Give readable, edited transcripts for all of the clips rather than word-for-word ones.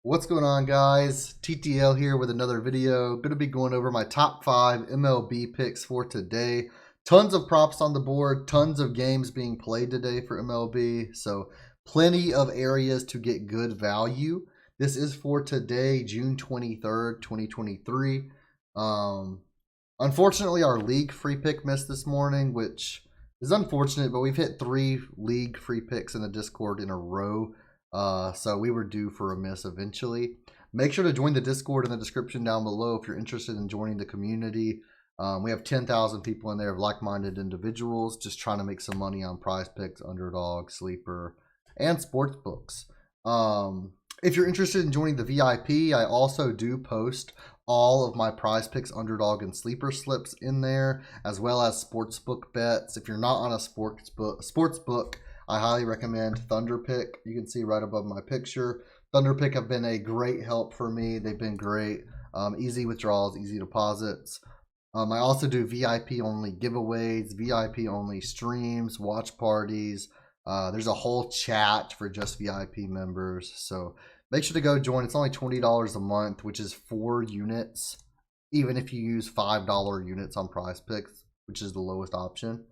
What's going on, guys? TTL here with another video. Going to be going over my top 5 MLB picks for today. Tons of props on the board, tons of games being played today for MLB, so plenty of areas to get good value. This is for today, June 23rd, 2023. Unfortunately, our league free pick missed this morning, which is unfortunate, but we've hit 3 league free picks in the Discord in a row. So we were due for a miss eventually. Make sure to join the Discord in the description down below if you're interested in joining the community. We have 10,000 people in there of like-minded individuals just trying to make some money on PrizePicks, Underdog, Sleeper, and sports books. If you're interested in joining the VIP, I also do post all of my PrizePicks, Underdog, and Sleeper slips in there, as well as sportsbook bets. If you're not on a sports book, I highly recommend THUNDERPICK. You can see right above my picture. THUNDERPICK have been a great help for me. They've been great. Easy withdrawals, easy deposits. I also do VIP only giveaways, VIP only streams, watch parties. There's a whole chat for just VIP members. So make sure to go join. It's only $20 a month, which is 4 units, even if you use $5 units on PrizePicks, which is the lowest option.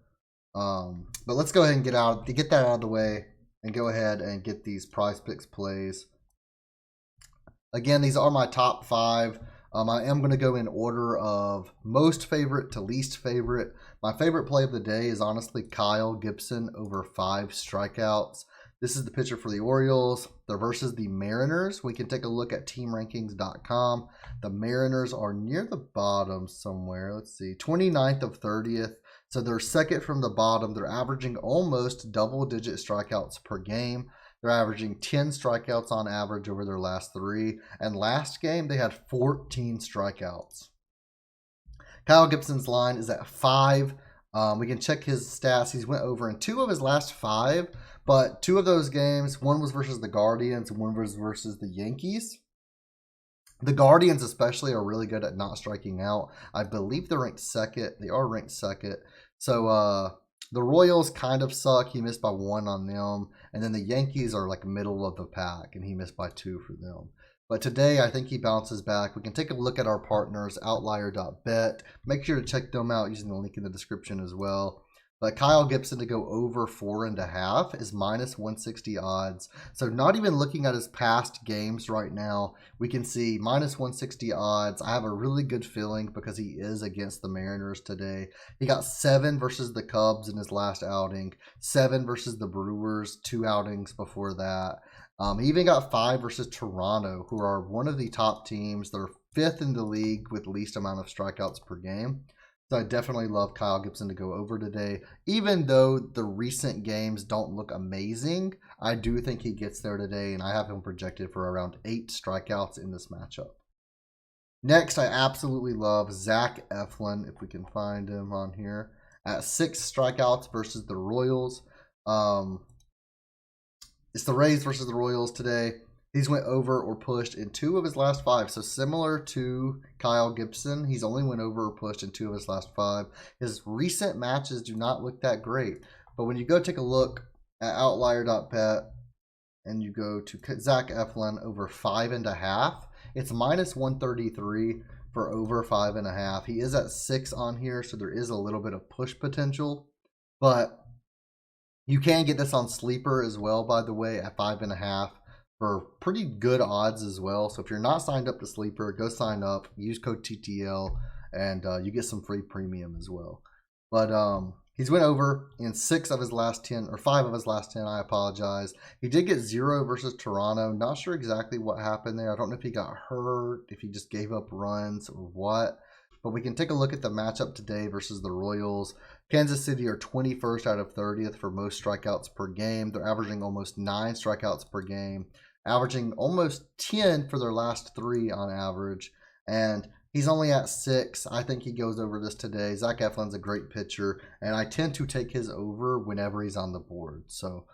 But let's go ahead and get that out of the way and go ahead and get these PrizePicks plays. Again, these are my top 5. I am going to go in order of most favorite to least favorite. My favorite play of the day is honestly Kyle Gibson over 5 strikeouts. This is the pitcher for the Orioles. They're versus the Mariners. We can take a look at teamrankings.com. The Mariners are near the bottom somewhere. Let's see, 29th of 30th. So they're second from the bottom. They're averaging almost double-digit strikeouts per game. They're averaging 10 strikeouts on average over their last 3. And last game, they had 14 strikeouts. Kyle Gibson's line is at 5. We can check his stats. He's went over in 2 of his last 5. But 2 of those games, one was versus the Guardians and one was versus the Yankees. The Guardians especially are really good at not striking out. I believe they're ranked second. They are ranked second. So the Royals kind of suck. He missed by 1 on them. And then the Yankees are like middle of the pack, and he missed by 2 for them. But today, I think he bounces back. We can take a look at our partners, Outlier.bet. Make sure to check them out using the link in the description as well. But Kyle Gibson to go over 4.5 is minus 160 odds. So not even looking at his past games right now, we can see minus 160 odds. I have a really good feeling because he is against the Mariners today. He got 7 versus the Cubs in his last outing, 7 versus the Brewers, 2 outings before that. He even got 5 versus Toronto, who are one of the top teams. They're 5th in the league with least amount of strikeouts per game. So I definitely love Kyle Gibson to go over today. Even though the recent games don't look amazing, I do think he gets there today, and I have him projected for around 8 strikeouts in this matchup. Next, I absolutely love Zack Eflin, if we can find him on here, at 6 strikeouts versus the Royals. It's the Rays versus the Royals today. He's went over or pushed in 2 of his last 5. So similar to Kyle Gibson, he's only went over or pushed in 2 of his last 5. His recent matches do not look that great. But when you go take a look at Outlier.bet and you go to Zack Eflin over 5.5, it's minus 133 for over 5.5. He is at 6 on here, so there is a little bit of push potential. But you can get this on Sleeper as well, by the way, at 5.5. For pretty good odds as well. So if you're not signed up to Sleeper, go sign up, use code TTL, and you get some free premium as well. But he's went over in 6 of his last 10, or 5 of his last 10, I apologize. He did get 0 versus Toronto. Not sure exactly what happened there. I don't know if he got hurt, if he just gave up runs or what. But we can take a look at the matchup today versus the Royals. Kansas City are 21st out of 30th for most strikeouts per game. They're averaging almost 9 strikeouts per game, averaging almost 10 for their last 3 on average. And he's only at 6. I think he goes over this today. Zack Eflin's a great pitcher, and I tend to take his over whenever he's on the board. So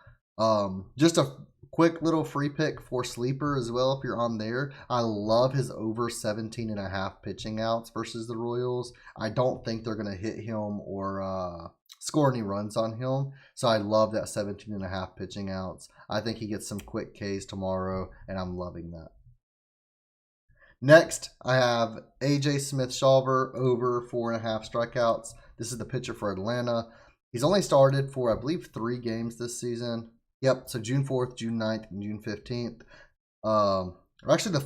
just a quick little free pick for Sleeper as well if you're on there. I love his over 17.5 pitching outs versus the Royals. I don't think they're going to hit him or score any runs on him. So I love that 17.5 pitching outs. I think he gets some quick Ks tomorrow, and I'm loving that. Next, I have AJ Smith-Shawver over 4.5 strikeouts. This is the pitcher for Atlanta. He's only started for, I believe, 3 games this season. Yep, so June 4th, June 9th, and June 15th. Or actually, the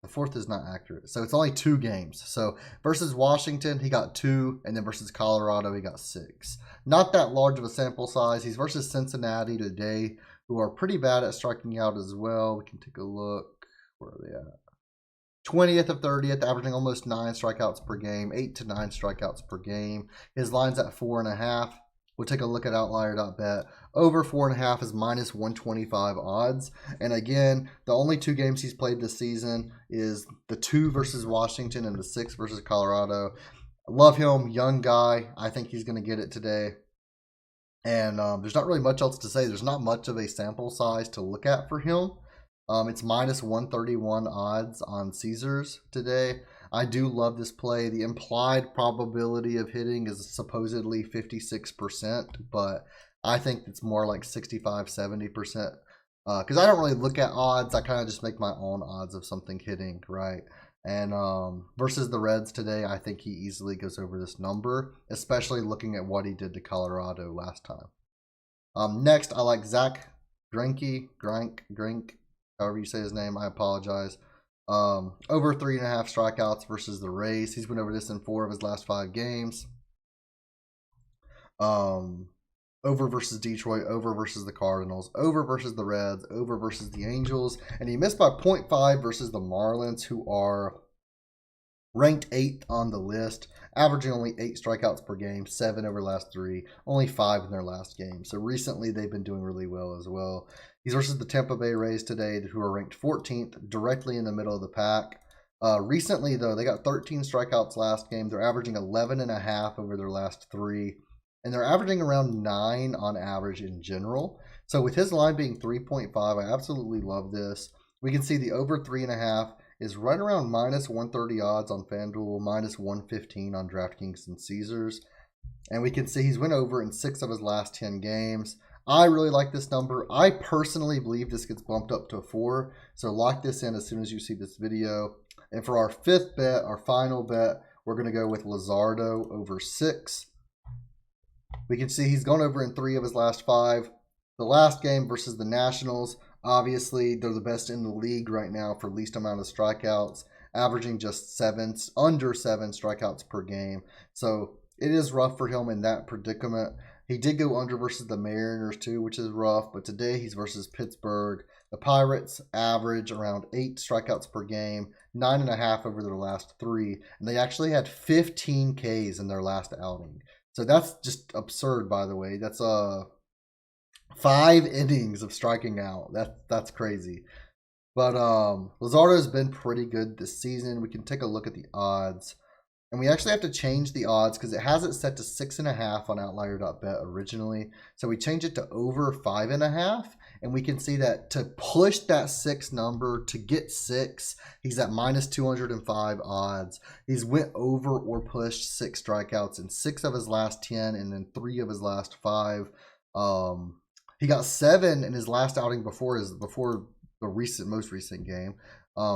fourth is not accurate. So it's only 2 games. So versus Washington, he got 2, and then versus Colorado, he got 6. Not that large of a sample size. He's versus Cincinnati today, who are pretty bad at striking out as well. We can take a look. Where are they at? 20th of 30th, averaging almost 9 strikeouts per game, 8 to 9 strikeouts per game. His line's at 4.5. We'll take a look at Outlier.bet. Over 4.5 is minus 125 odds. And again, the only 2 games he's played this season is the 2 versus Washington and the 6 versus Colorado. I love him, young guy. I think he's going to get it today. And there's not really much else to say. There's not much of a sample size to look at for him. It's minus 131 odds on Caesars today. I do love this play. The implied probability of hitting is supposedly 56%, but I think it's more like 65, 70%. Because I don't really look at odds. I kind of just make my own odds of something hitting, right? And versus the Reds today, I think he easily goes over this number, especially looking at what he did to Colorado last time. Next, I like Zack Greinke, however you say his name, I apologize. Over 3.5 strikeouts versus the Rays. He's went over this in 4 of his last 5 games. Over versus Detroit, over versus the Cardinals, over versus the Reds, over versus the Angels, and he missed by 0.5 versus the Marlins, who are ranked 8th on the list, averaging only 8 strikeouts per game, 7 over the last 3, only 5 in their last game. So recently they've been doing really well as well. He's versus the Tampa Bay Rays today, who are ranked 14th, directly in the middle of the pack. Recently, though, they got 13 strikeouts last game. They're averaging 11.5 over their last 3. And they're averaging around 9 on average in general. So with his line being 3.5, I absolutely love this. We can see the over 3.5 is right around minus 130 odds on FanDuel, minus 115 on DraftKings and Caesars. And we can see he's went over in 6 of his last 10 games. I really like this number. I personally believe this gets bumped up to 4. So lock this in as soon as you see this video. And for our 5th bet, our final bet, we're going to go with Luzardo over 6. We can see he's gone over in 3 of his last 5. The last game versus the Nationals, obviously they're the best in the league right now for least amount of strikeouts, averaging just under 7 strikeouts per game. So it is rough for him in that predicament. He did go under versus the Mariners too, which is rough, but today he's versus Pittsburgh. The Pirates average around 8 strikeouts per game, 9.5 over their last 3, and they actually had 15 Ks in their last outing. So that's just absurd, by the way. That's 5 innings of striking out. That's crazy. But Luzardo's been pretty good this season. We can take a look at the odds. And we actually have to change the odds because it has it set to 6.5 on Outlier.bet originally. So we change it to over 5.5. And we can see that to push that 6 number, to get 6, he's at minus 205 odds. He's went over or pushed 6 strikeouts in 6 of his last 10 and then 3 of his last 5. He got 7 in his last outing before the most recent game.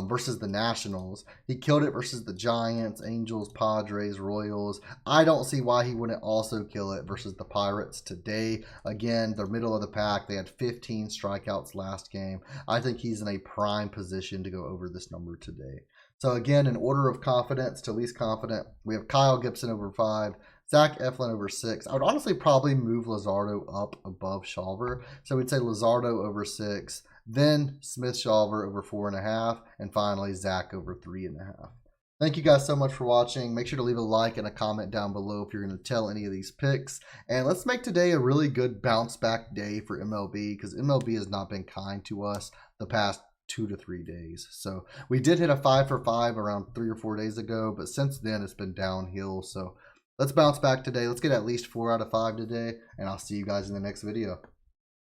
Versus the Nationals. He killed it versus the Giants, Angels, Padres, Royals. I don't see why he wouldn't also kill it versus the Pirates today. Again, they're middle of the pack. They had 15 strikeouts last game. I think he's in a prime position to go over this number today. So again, in order of confidence to least confident, we have Kyle Gibson over 5, Zach Eflin over 6. I would honestly probably move Luzardo up above Shawver. So we'd say Luzardo over 6. Then Smith-Shawver over 4.5, and finally Zach over 3.5. Thank you guys so much for watching. Make sure to leave a like and a comment down below if you're going to tell any of these picks. And let's make today a really good bounce back day for MLB, because MLB has not been kind to us the past 2 to 3 days. So we did hit a 5 for 5 around 3 or 4 days ago, but since then it's been downhill. So let's bounce back today. Let's get at least 4 out of 5 today, and I'll see you guys in the next video.